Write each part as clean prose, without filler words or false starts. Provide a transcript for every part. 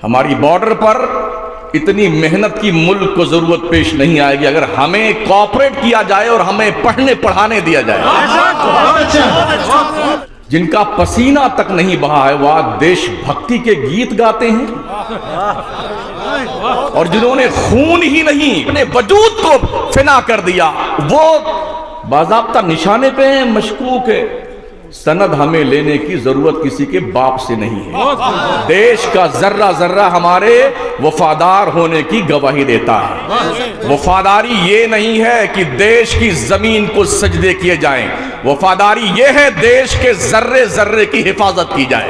हमारी बॉर्डर पर इतनी मेहनत की मुल्क को जरूरत पेश नहीं आएगी अगर हमें कॉपरेट किया जाए और हमें पढ़ने पढ़ाने दिया जाए। जिनका पसीना तक नहीं बहा है वह देशभक्ति के गीत गाते हैं, और जिन्होंने खून ही नहीं अपने वजूद को फिना कर दिया वो बाज़ाब्ता निशाने पे हैं, मशकूक है। सनद हमें लेने की जरूरत किसी के बाप से नहीं है। देश का जर्रा जर्रा हमारे वफादार होने की गवाही देता है। वफादारी ये नहीं है कि देश की जमीन को सजदे किए जाएं, वफादारी ये है देश के जर्रे जर्रे की हिफाजत की जाए।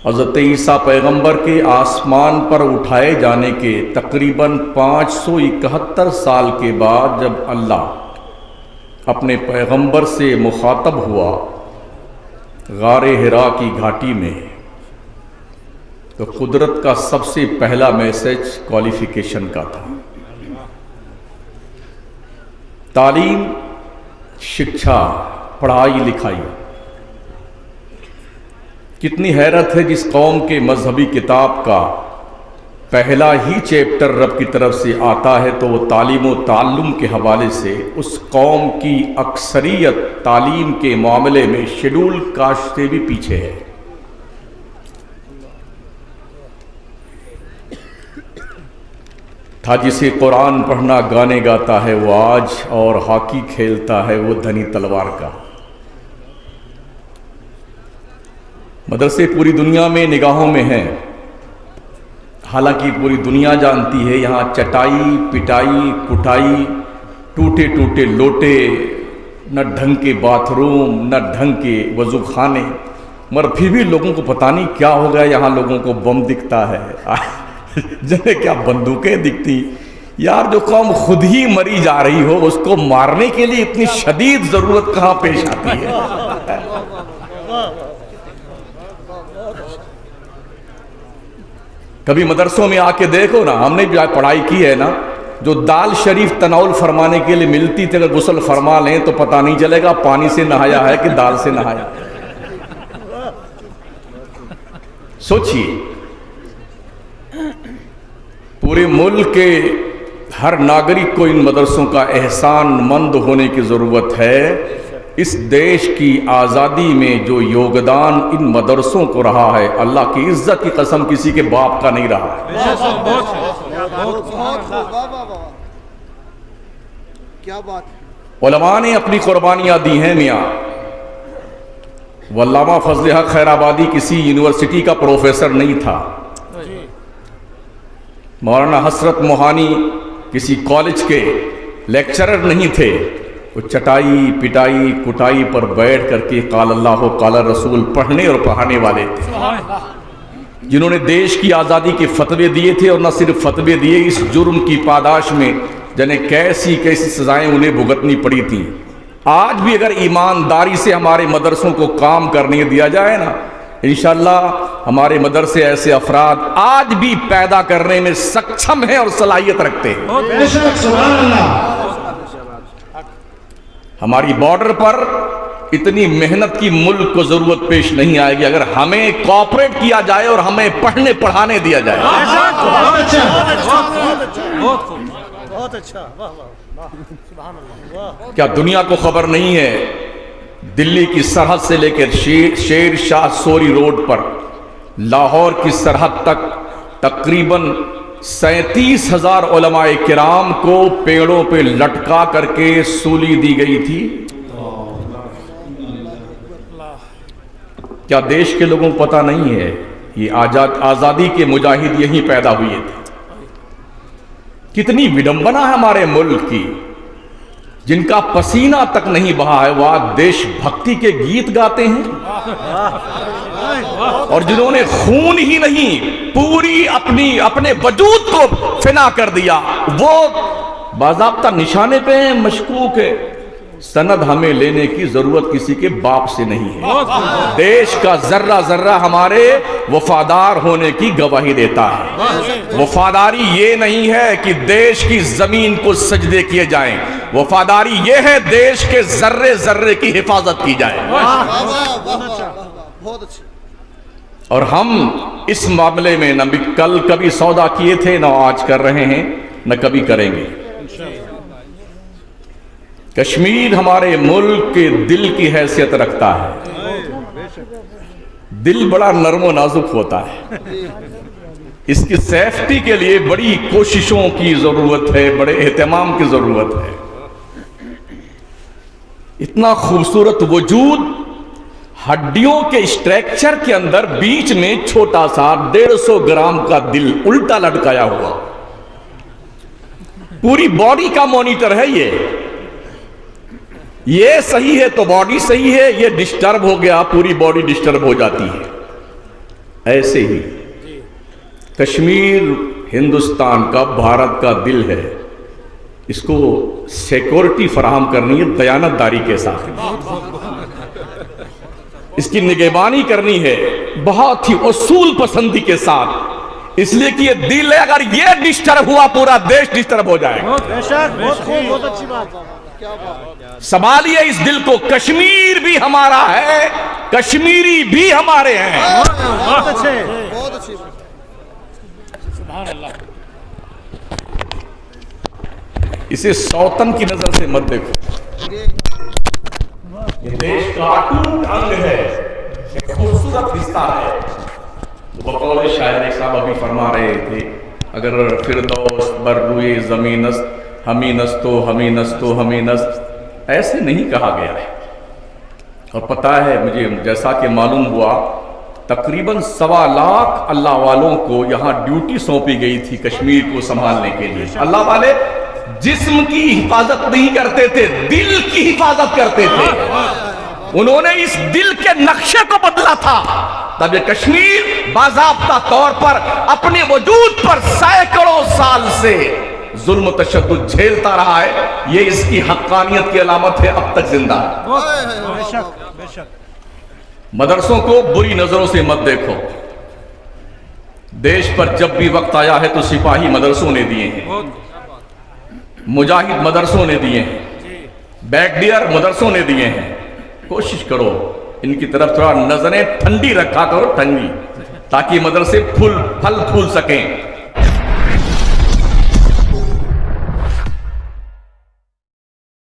हज़रत ईसा पैगंबर के आसमान पर उठाए जाने के तकरीबन 571 साल के बाद जब अल्लाह अपने पैगंबर से मुखातब हुआ गारे हिरा की घाटी में, तो कुदरत का सबसे पहला मैसेज क्वालिफिकेशन का था। तालीम, शिक्षा, पढ़ाई लिखाई। कितनी हैरत है जिस कौम के मजहबी किताब का पहला ही चैप्टर रब की तरफ से आता है तो वो तालीम व ताल्लुम के हवाले से उस कौम की अक्सरियत तालीम के मामले में शेड्यूल कास्ट से भी पीछे है। था जिसे कुरान पढ़ना गाने गाता है वो आज, और हॉकी खेलता है वो धनी तलवार का। मदरसे पूरी दुनिया में निगाहों में हैं, हालांकि पूरी दुनिया जानती है यहाँ चटाई पिटाई कुटाई, टूटे टूटे लोटे, न ढंग के बाथरूम, न ढंग के वजू खाने, मगर फिर भी लोगों को पता नहीं क्या हो गया। यहाँ लोगों को बम दिखता है जिन्हें क्या बंदूकें दिखती। यार जो कौम खुद ही मरी जा रही हो उसको मारने के लिए इतनी शदीद जरूरत कहाँ पेश आती है। कभी मदरसों में आके देखो ना, हमने भी पढ़ाई की है ना, जो दाल शरीफ तनाउल फरमाने के लिए मिलती थी, अगर गुस्ल फरमा लें तो पता नहीं चलेगा पानी से नहाया है कि दाल से नहाया। सोचिए, पूरे मुल्क के हर नागरिक को इन मदरसों का एहसानमंद होने की जरूरत है। इस देश की आज़ादी में जो योगदान इन मदरसों को रहा है, अल्लाह की इज्जत की कसम किसी के बाप का नहीं रहा है। क्या बात। उलमा ने अपनी कुर्बानियां दी हैं मियाँ। वल्लामा फजल हक खैराबादी किसी यूनिवर्सिटी का प्रोफेसर नहीं था, मौलाना हसरत मोहानी किसी कॉलेज के लेक्चरर नहीं थे। वो चटाई पिटाई कुटाई पर बैठ करके काल अल्लाह काल रसूल पढ़ने और पढ़ाने वाले थे, जिन्होंने देश की आज़ादी के फतवे दिए थे, और न सिर्फ फतवे दिए, इस जुर्म की पादाश में जाने कैसी कैसी सजाएं उन्हें भुगतनी पड़ी थी। आज भी अगर ईमानदारी से हमारे मदरसों को काम करने दिया जाए ना, इंशाअल्लाह हमारे मदरसे ऐसे अफराद आज भी पैदा करने में सक्षम हैं और सलाहियत रखते हैं। हमारी बॉर्डर पर इतनी मेहनत की मुल्क को जरूरत पेश नहीं आएगी अगर हमें कॉपरेट किया जाए और हमें पढ़ने पढ़ाने दिया जाए। बहुत अच्छा, वाह वाह, सुभान अल्लाह। क्या दुनिया को खबर नहीं है, दिल्ली की सरहद से लेकर शेर शाह सोरी रोड पर लाहौर की सरहद तक तकरीबन 37,000 उलमाए किराम को पेड़ों पे लटका करके सूली दी गई थी। क्या देश के लोगों को पता नहीं है, ये आजादी के मुजाहिद यहीं पैदा हुए थे। कितनी विडंबना है हमारे मुल्क की, जिनका पसीना तक नहीं बहा है वह देशभक्ति के गीत गाते हैं, और जिन्होंने खून ही नहीं पूरी अपने वजूद को फिना कर दिया वो बाज़ाब्ता निशाने पे हैं, मशकूक है। सनद हमें लेने की जरूरत किसी के बाप से नहीं है। देश का जर्रा जर्रा हमारे वफादार होने की गवाही देता है। वफादारी ये नहीं है कि देश की जमीन को सजदे किए जाएं, वफादारी ये है देश के जर्रे जर्रे की हिफाजत की जाए। बहुत अच्छा। और हम इस मामले में न भी कल कभी सौदा किए थे, न आज कर रहे हैं, न कभी करेंगे। कश्मीर हमारे मुल्क के दिल की हैसियत रखता है। दिल बड़ा नर्मो नाजुक होता है, इसकी सेफ्टी के लिए बड़ी कोशिशों की जरूरत है, बड़े एहतमाम की जरूरत है। इतना खूबसूरत वजूद, हड्डियों के स्ट्रक्चर के अंदर बीच में छोटा सा 150 ग्राम का दिल उल्टा लटकाया हुआ, पूरी बॉडी का मॉनिटर है। ये सही है तो बॉडी सही है, ये डिस्टर्ब हो गया पूरी बॉडी डिस्टर्ब हो जाती है। ऐसे ही कश्मीर हिंदुस्तान का, भारत का दिल है, इसको सिक्योरिटी फराहम करनी है दयानतदारी के साथ, इसकी निगहबानी करनी है बहुत ही उसूल पसंदी के साथ, इसलिए कि ये दिल है, अगर ये डिस्टर्ब हुआ पूरा देश डिस्टर्ब हो जाएगा। बहुत अच्छी बात, क्या बात। संभालिए इस दिल को, कश्मीर भी हमारा है, कश्मीरी भी हमारे हैं। बहुत अच्छे, बहुत अच्छी। इसे सौतन की नजर से मत देखो, ये देश का अटूट अंग है, एक खूबसूरत हिस्सा है। बकौल शायर एक साहब अभी फरमा रहे थे, अगर फिरदौस बर्रुए ज़मीनस्त हमी नस्तो हमी नस्तो हमी नस्त, ऐसे नहीं कहा गया है। और पता है मुझे, जैसा कि मालूम हुआ, तकरीबन 1.25 लाख अल्लाह वालों को यहाँ ड्यूटी सौंपी गई थी कश्मीर को संभालने के लिए। अल्लाह वाले जिस्म की हिफाजत नहीं करते थे, दिल की हिफाजत करते थे। उन्होंने इस दिल के नक्शे को बदला था, तब ये कश्मीर बाज़ाब्ता तौर पर अपने वजूद पर सैकड़ों साल से जुल्म तशद्दुद झेलता रहा है। ये इसकी हक्कानियत की अलामत है, अब तक जिंदा है। बेशक। मदरसों को बुरी नजरों से मत देखो। देश पर जब भी वक्त आया है तो सिपाही मदरसों ने दिए हैं, मुजाहिद मदरसों ने दिए हैं, बैकडियर मदरसों ने दिए हैं। कोशिश करो इनकी तरफ थोड़ा नजरें ठंडी रखा करो, ठंडी, ताकि मदरसे फल फूल सकें।